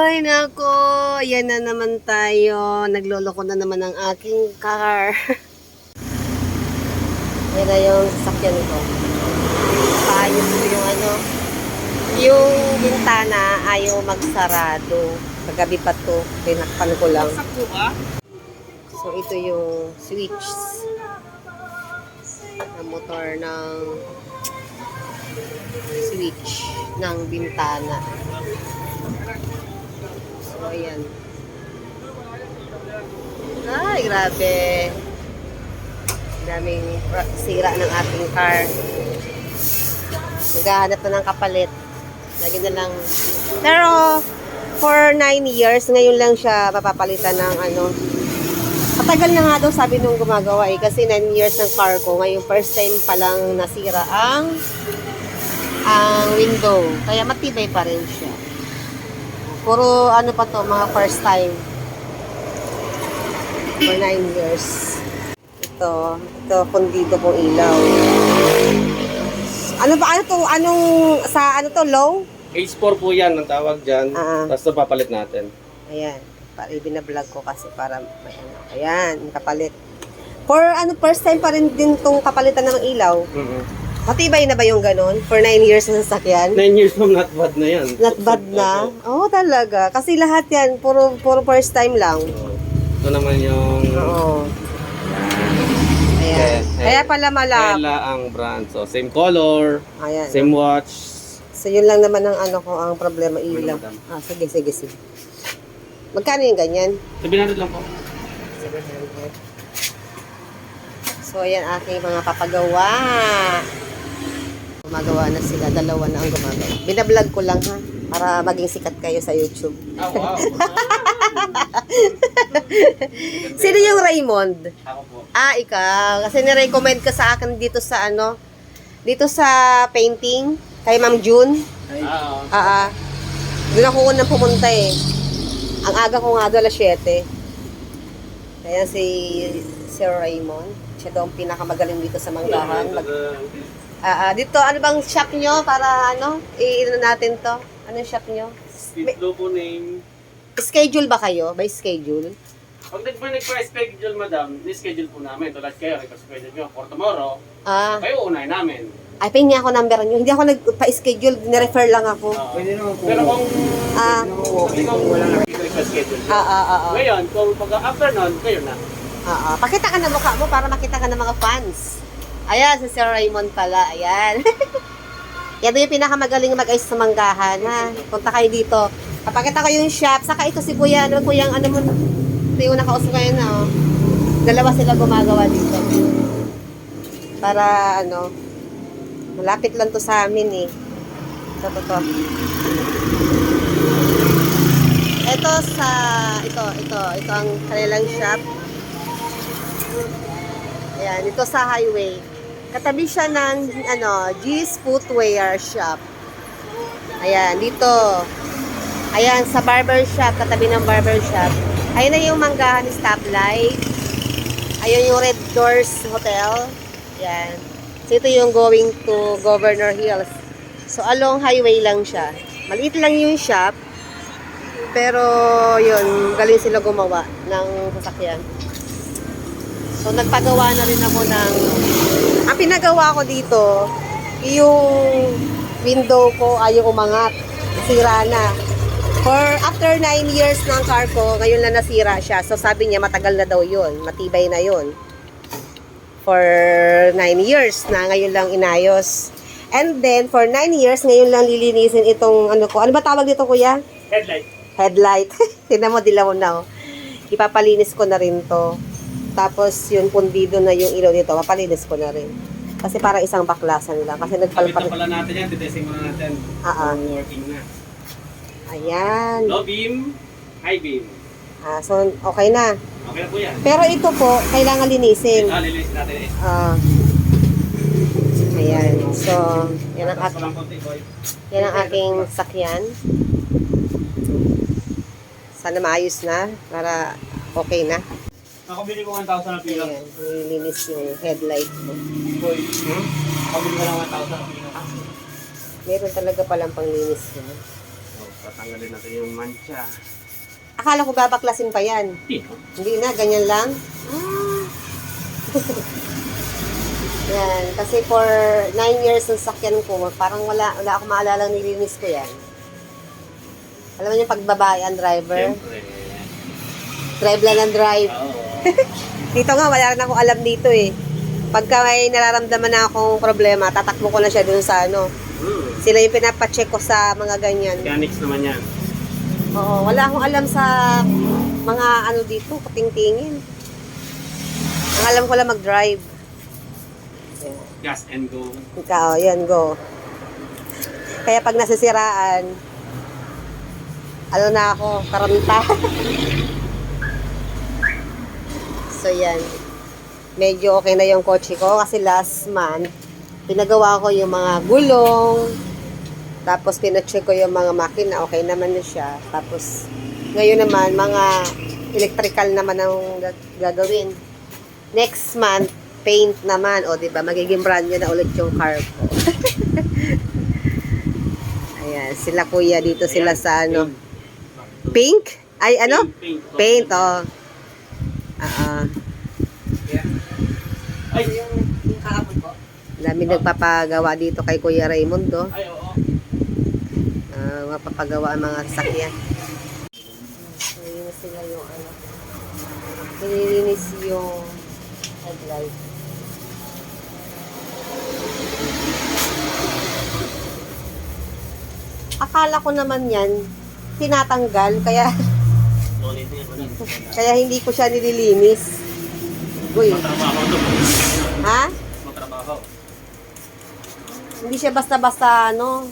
Ay nako, yan na naman tayo. Nagloloko na naman ang aking car. Yan na yung sasakyan ko. Paayos ko yung yung bintana ayaw magsarado. Kagabi pa to, tinakpan ko lang. So ito yung switch ng motor ng switch ng bintana. So, ayan. Ay, grabe. Daming sira ng ating car. Naghahanap na ng kapalit. Lagi na lang. Pero, for 9 years, ngayon lang siya papapalitan ng Matagal na nga daw sabi nung gumagawa kasi 9 years ng car ko. Ngayon, first time pa lang nasira ang window. Kaya matibay pa rin siya. Puro pa to, mga first time. For 9 years. Ito fundido kong ilaw. Low? H4 po yan, ang tawag dyan. Tapos ito papalit natin. Ayan. Para ibinablog ko kasi para may Ayan, kapalit. For first time pa rin din tong kapalitan ng ilaw. Matibay na ba yung ganun? For 9 years na sasakyan? 9 years from not bad na yan. Not bad na? Oo, talaga. Kasi lahat yan, puro first time lang. Ito naman yung... Oo. Ayan. Kaya pala malap. Kaya ang brand. So, same color, Ayan. same watch. So, yun lang naman ang ang problema, ilaw. Sige. Magkano yung ganyan? 700 lang po. 700. So, ayan aking mga papagawa. Gumagawa na sila. Dalawa na ang gumagawa. Binablog ko lang ha. Para maging sikat kayo sa YouTube. Oh, wow. Sino yung Raymond? Ako po. Ikaw. Kasi nirecommend ka sa akin dito sa dito sa painting. Kay Ma'am June. Doon ako unang pumunta eh. Ang aga ko nga doon, 7. Kaya si Sir Raymond. Siya daw ang pinakamagaling dito sa Manggahan. Dito, ano bang shop nyo para i-ano natin to? Anong shop nyo? Titlo po name. Schedule ba kayo? By schedule? Pag nagpa-schedule, madam, ni-schedule po namin. Tulad kayo, nagpa-schedule nyo for tomorrow. Kayo unahin namin. Ay, pahingin ako number nyo. Hindi ako nagpa-schedule, nirefer lang ako. Pwede naman po. Pero kung wala na nagpa-schedule. Ngayon, kung pag-afternoon, kayo na. Pakita ka na mukha mo para makita ka ng mga fans. Ayan, si Sir Raymond pala. Ayan. Yan yung pinakamagaling mag-ayos sa Manggahan, ha. Punta kayo dito. Papakita ko yung shop. Saka ito si Kuya. Kuyang ito yung nakausap kayo na, Dalawa sila gumagawa dito. Para, malapit lang to sa amin, eh. Ito. Ito ang kanilang shop. Ayan, dito sa highway. Katabi siya ng G's Footwear Shop. Ayan, dito. Ayan, sa barber shop, katabi ng barber shop. Ayan na yung Manggahan stoplight. Ayan yung Red Doors Hotel. Ayan. So, ito yung going to Governor Hills. So, along highway lang siya. Maliit lang yung shop. Pero, yun, galing sila gumawa ng sasakyan. So, nagpagawa na rin ako ng... Ang pinagawa ko dito, yung window ko ayaw umangat. Nasira na. After 9 years ng car ko, ngayon na nasira siya. So, sabi niya, matagal na daw yun. Matibay na yun. For 9 years na ngayon lang inayos. And then, for 9 years, ngayon lang lilinisin itong Ano ba tawag dito, Kuya? Headlight. Tignan mo, dilaw na. Ipapalinis ko na rin to. Tapos, yun, pundido na yung ilaw dito. Papalinis ko na rin. Kasi parang isang baklasan lang. Kasi Kapit pala natin yan. Titesting muna natin. Working na. Ayan. Low beam, high beam. So, okay na. Okay na po yan. Pero ito po, kailangan linisin. Lilinis natin eh. Ayan. So, yan ang aking sakyan. Sana maayos na. Para okay na. Nakabili ko 1,000 na pila. Ayan. Nilinis yung headlight ko. Nakabili ko lang 1,000 na pila. Meron talaga palang panglinis yan. Tatanggalin natin yung mancha. Akala ko babaklasin pa yan. Hindi na, ganyan lang. Yan, kasi for 9 years ng sakyan ko, parang wala akong maalala nilinis ko yan. Alam mo yung pagbabae ang driver? Siyempre. Drive lang ang drive. Oo. Dito nga, wala rin akong alam dito eh. Pagka may nararamdaman na akong problema, tatakbo ko na siya dun sa ano. Sila yung pinapacheck ko sa mga ganyan. Mechanics naman yan. Oo, wala akong alam sa mga ano dito, katingtingin. Ang alam ko lang mag-drive. Gas and go. Ikaw, yan, go. Kaya pag nasisiraan, ano na ako, karanta. So, yan. Medyo okay na yung kotse ko kasi last month, pinagawa ko yung mga gulong, tapos pinacheck ko yung mga makina, okay naman na siya. Tapos, ngayon naman, mga electrical naman ang gagawin. Next month, paint naman. O, diba, magiging brand new na ulit yung car ko. Ayan, sila kuya dito sila sa ano. Pink? Ay, ano? Paint, oh. Ay, Yung kahapon ko. Dami nagpapagawa dito kay Kuya Raymond, oh. ay, oo. Mapapagawa ang mga sasakyan. Nilinis sila yung ano. Nilinis yung headlight. Akala ko naman yan, tinatanggal, kaya kaya hindi ko siya nililinis. Uy. Matrabaho to. Ha? Matrabaho. Hindi siya basta-basta ano,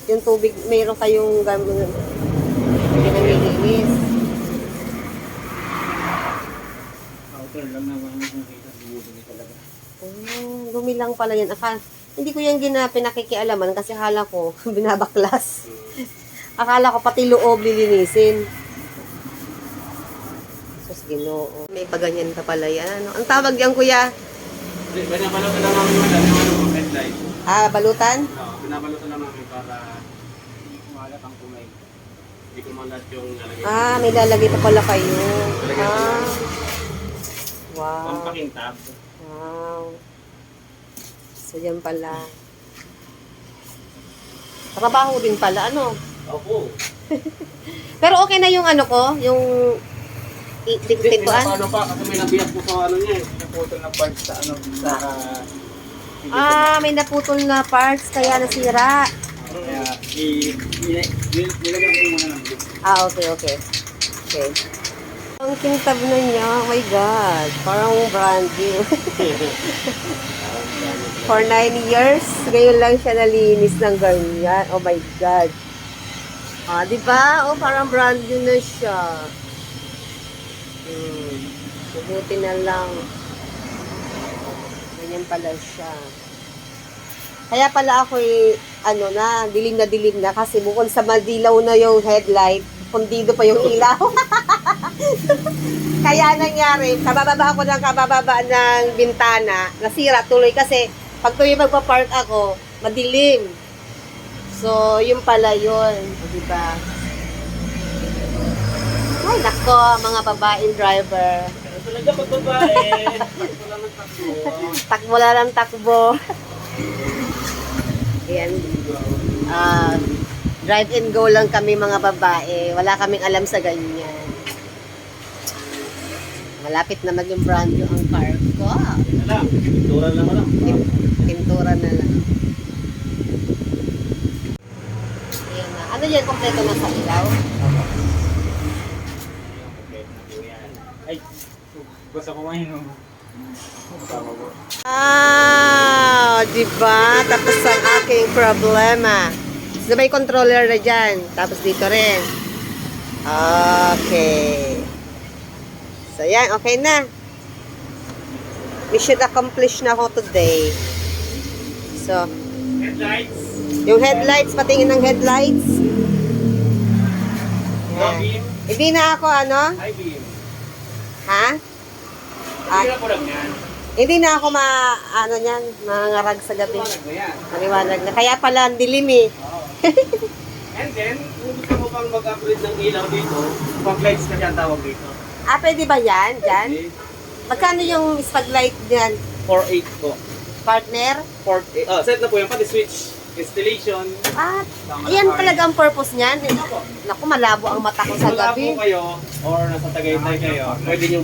yung tubig, mayroon kayong gamit. Hindi na nililinis. Outer lang naman yung nakita. Dumi talaga. Dumi lang pala yan. Hindi ko yan pinakikialaman kasi akala ko binabaklas. Akala ko pati loob lilinisin. Sus, Ginoo. May paganyan ka pala yan. Ano? Ang tawag yan, kuya? Binabalutan lang namin yung headlight. Balutan? Oo, binabalutan lang namin para hindi kumalat ang kumay. Hindi kumalat yung lalagay. May lalagay pa pala kayo. Wow. Pampakintab. Wow. So, yan pala. Trabaho din pala, ano? Opo. Pero okay na yung ano ko, yung tintuan. Paano pa? Kasi may nabiyak po sa ano niya eh. Naputol na parts sa ano, May naputol na parts, kaya nasira. Kaya, nilagyan ko muna ng biyak. Okay. Okay. Ang kintab na niya, oh my God. Parang brand new. For 9 years, ngayon lang siya nalinis ng ganyan. Oh my God. Diba? Parang brand new na siya. Mabuti na lang. Ganyan pala siya. Kaya pala ako dilim na kasi bukod sa madilaw na yung headlight, pundido pa yung ilaw. Kaya nangyari, kabababa ng bintana, nasira tuloy kasi pag tuloy magpa-park ako, madilim. So, yun pala yun. Diba? Ay, nako, mga babaeng driver. Talaga pag babae, takbo lang ng takbo. Takbo lang ng takbo. Ayan. Drive and go lang kami mga babae. Wala kaming alam sa ganyan. Malapit na maging brand new ang car ko. Pintura lang lang. Pintura na lang. Ayan na. Ano yan? Kompleto na sa ilaw? Ay, basta kumain mo. Diba? Tapos ang aking problema. So, may controller na dyan. Tapos dito rin. Okay. So, yan. Okay na. Mission accomplished na ako today. So, Headlights. yung headlights, patingin ng headlights. No beam. Hindi na ako, High beam. Ha? Hindi na po lang yan. Hindi na ako mangarag sa gabi. Maliwanag na yan. Maliwanag na. Kaya pala ang dilim eh. And then, kung gusto mo pang mag-upgrade ng ilaw dito, fog lights kasi ang tawag dito. Ah, pwede ba yan? Dyan? Okay. Magkano yung spag light dyan? 4.8 po. Partner? 4.8. Oh, set na po yan. Pati switch, installation. Ah, ayan talaga ang purpose niyan. Naku, malabo ang mata ko sa Wala gabi. po kayo or nasa Tagaytay kayo, pwede nyo